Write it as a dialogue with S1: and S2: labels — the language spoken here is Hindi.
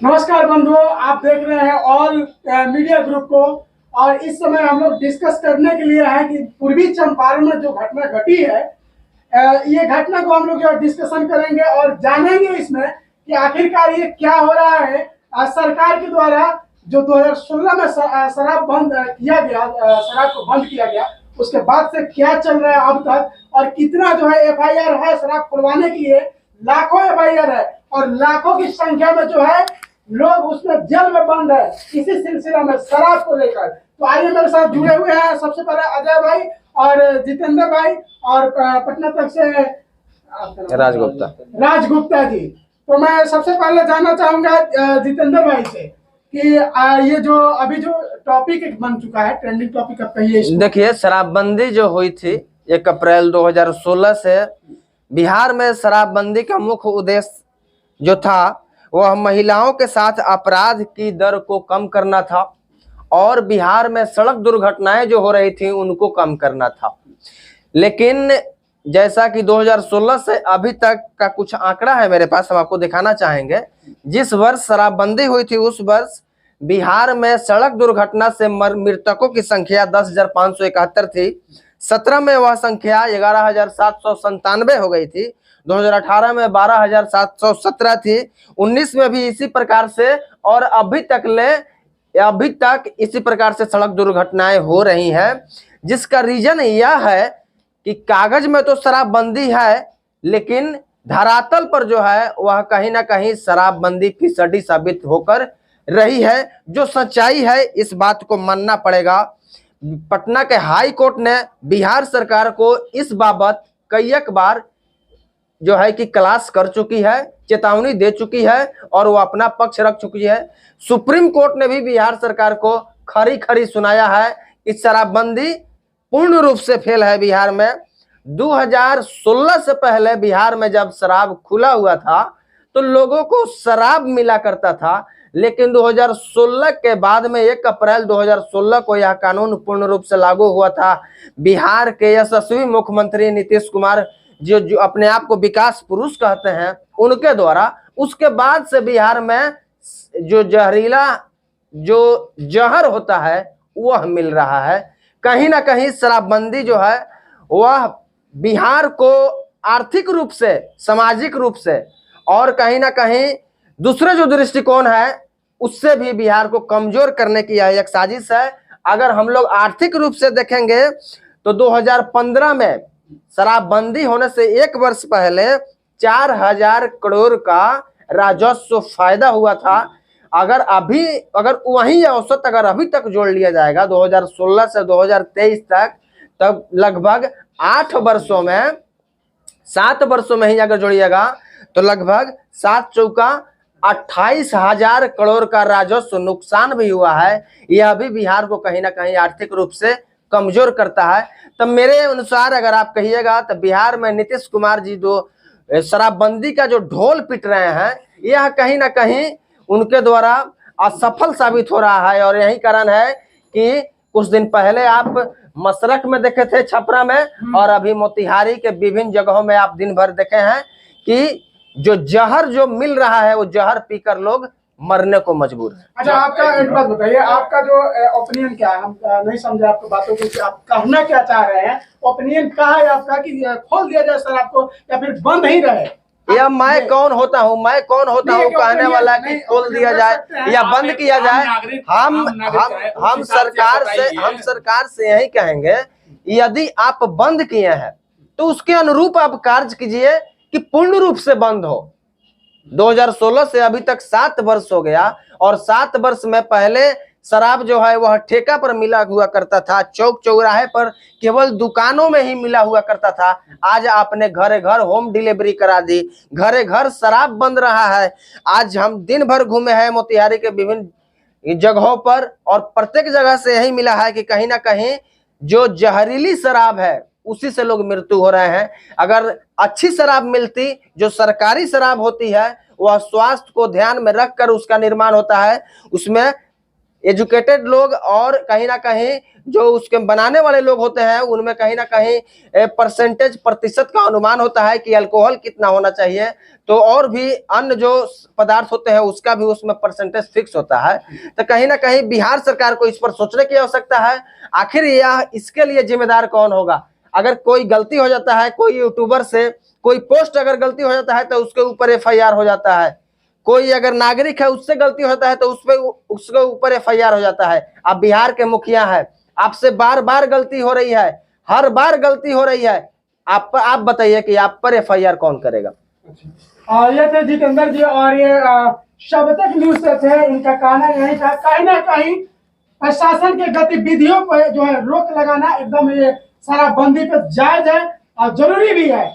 S1: नमस्कार बंधुओं, आप देख रहे हैं ऑल मीडिया ग्रुप को। और इस समय हम लोग डिस्कस करने के लिए हैं कि पूर्वी चंपारण में जो घटना घटी है, ये घटना को हम लोग डिस्कशन करेंगे और जानेंगे इसमें कि आखिरकार ये क्या हो रहा है। सरकार के द्वारा जो 2016 में शराब बंद किया गया, शराब को बंद किया गया, उसके बाद से क्या चल रहा है अब तक, और कितना जो है एफआईआर है शराब खुलवाने के लिए। लाखों एफआईआर है और लाखों की संख्या में जो है लोग उसमें जेल में बंद है इसी सिलसिला में शराब को लेकर। तो आइए मेरे साथ जुड़े हुए हैं सबसे पहले अजय भाई और जितेंद्र भाई और पटना तक से राजगुप्ता जी। तो मैं सबसे पहले जानना चाहूंगा जितेंद्र भाई से कि ये जो अभी जो टॉपिक बन चुका है, ट्रेंडिंग टॉपिक अब कहिए।
S2: देखिए, शराबबंदी जो हुई थी 1 अप्रैल 2016 से बिहार में शराबबंदी का मुख्य उद्देश्य जो था वह महिलाओं के साथ अपराध की दर को कम करना था और बिहार में सड़क दुर्घटनाएं जो हो रही थी उनको कम करना था। लेकिन जैसा कि 2016 से अभी तक का कुछ आंकड़ा है मेरे पास, हम आपको दिखाना चाहेंगे। जिस वर्ष शराबबंदी हुई थी उस वर्ष बिहार में सड़क दुर्घटना से मृतकों की संख्या 10,571 थी। 17 में वह संख्या 11,797 हो गई थी। 2018 में 12,717 थी। 19 में भी इसी प्रकार से, और अभी तक इसी प्रकार से सड़क दुर्घटनाएं हो रही हैं। जिसका रीजन यह है कि कागज में तो शराबबंदी है लेकिन धरातल पर जो है वह कहीं ना कहीं शराबबंदी फिसड्डी साबित होकर रही है। जो सच्चाई है इस बात को मानना पड़ेगा। पटना के हाई कोर्ट ने बिहार सरकार को इस बाबत कई बार जो है कि क्लास कर चुकी है, चेतावनी दे चुकी है और वो अपना पक्ष रख चुकी है। सुप्रीम कोर्ट ने भी बिहार सरकार को खरी खरी सुनाया है कि शराबबंदी पूर्ण रूप से फेल है बिहार में। 2016 से पहले बिहार में जब शराब खुला हुआ था तो लोगों को शराब मिला करता था, लेकिन 2016 के बाद में 1 अप्रैल 2016 को यह कानून पूर्ण रूप से लागू हुआ था। बिहार के यशस्वी मुख्यमंत्री नीतीश कुमार जो अपने आप को विकास पुरुष कहते हैं उनके द्वारा, उसके बाद से बिहार में जो जहर होता है वह मिल रहा है। कहीं ना कहीं शराबबंदी जो है वह बिहार को आर्थिक रूप से, सामाजिक रूप से और कहीं ना कहीं दूसरे जो दृष्टिकोण है उससे भी बिहार को कमजोर करने की यह एक साजिश है। अगर हम लोग आर्थिक रूप से देखेंगे तो 2015 में शराबबंदी होने से 1 वर्ष पहले 4,000 करोड़ का राजस्व फायदा हुआ था। अगर वही औसत अगर अभी तक जोड़ लिया जाएगा 2016 से 2023 तक, तब लगभग 7 वर्षों में ही अगर जोड़िएगा तो लगभग 7 चौका 28,000 करोड़ का राजस्व नुकसान भी हुआ है। यह भी बिहार को कहीं ना कहीं आर्थिक रूप से कमजोर करता है। तो मेरे अनुसार अगर आप कहिएगा तो बिहार में नीतीश कुमार जी जो शराबबंदी का जो ढोल पीट रहे हैं यह कहीं ना कहीं उनके द्वारा असफल साबित हो रहा है। और यही कारण है कि कुछ दिन पहले आप मसरख में देखे थे, छपरा में, और अभी मोतिहारी के विभिन्न जगहों में आप दिन भर देखे हैं कि जो जहर जो मिल रहा है वो जहर पीकर लोग मरने को मजबूर है।
S1: अच्छा, आपका एक बात बताइए, आपका जो ओपिनियन क्या है? हम नहीं समझे आपकी बातों को कि आप कहना क्या चाह रहे हैं। ओपिनियन क्या है आपका कि खोल दिया जाए शराब को या फिर बंद ही रहे?
S2: या मैं कौन होता हूँ कहने वाला कि खोल दिया जाए या बंद किया जाए? हम सरकार से यही कहेंगे, यदि आप बंद किए हैं तो उसके अनुरूप आप कार्य कीजिए कि पूर्ण रूप से बंद हो। 2016 से अभी तक 7 वर्ष हो गया और 7 वर्ष में पहले शराब जो है वह ठेका पर मिला हुआ करता था, चौक चौराहे पर केवल दुकानों में ही मिला हुआ करता था। आज आपने घरे घर होम डिलीवरी करा दी, घरे घर शराब बन रहा है। आज हम दिन भर घूमे हैं मोतिहारी के विभिन्न जगहों पर और प्रत्येक जगह से यही मिला है कि कहीं ना कहीं जो जहरीली शराब है उसी से लोग मृत्यु हो रहे हैं। अगर अच्छी शराब मिलती, जो सरकारी शराब होती है, वह स्वास्थ्य को ध्यान में रखकर उसका निर्माण होता है, उसमें एजुकेटेड लोग और कहीं ना कहीं जो उसके बनाने वाले लोग होते हैं उनमें कहीं ना कहीं परसेंटेज प्रतिशत का अनुमान होता है कि अल्कोहल कितना होना चाहिए, तो और भी अन्य जो पदार्थ होते हैं उसका भी उसमें परसेंटेज फिक्स होता है। तो कहीं ना कहीं बिहार सरकार को इस पर सोचने की आवश्यकता है। आखिर यह इसके लिए जिम्मेदार कौन होगा? अगर कोई गलती हो जाता है, कोई यूट्यूबर से कोई पोस्ट अगर गलती हो जाता है तो उसके ऊपर एफआईआर हो जाता है, कोई अगर नागरिक है उससे गलती होता है तो उसके ऊपर एफआईआर हो जाता है। आप बिहार के मुखिया है, आपसे बार बार गलती हो रही है, हर बार गलती हो रही है, आप बताइए कि आप पर एफआईआर कौन करेगा?
S1: ये थे जितेंद्र जी और ये शबतक न्यूज से थे। इनका कहना यही था, कहीं ना कहीं प्रशासन के गतिविधियों पर जो है रोक लगाना एकदम ये शराबबंदी पे जायज है और जरूरी भी है।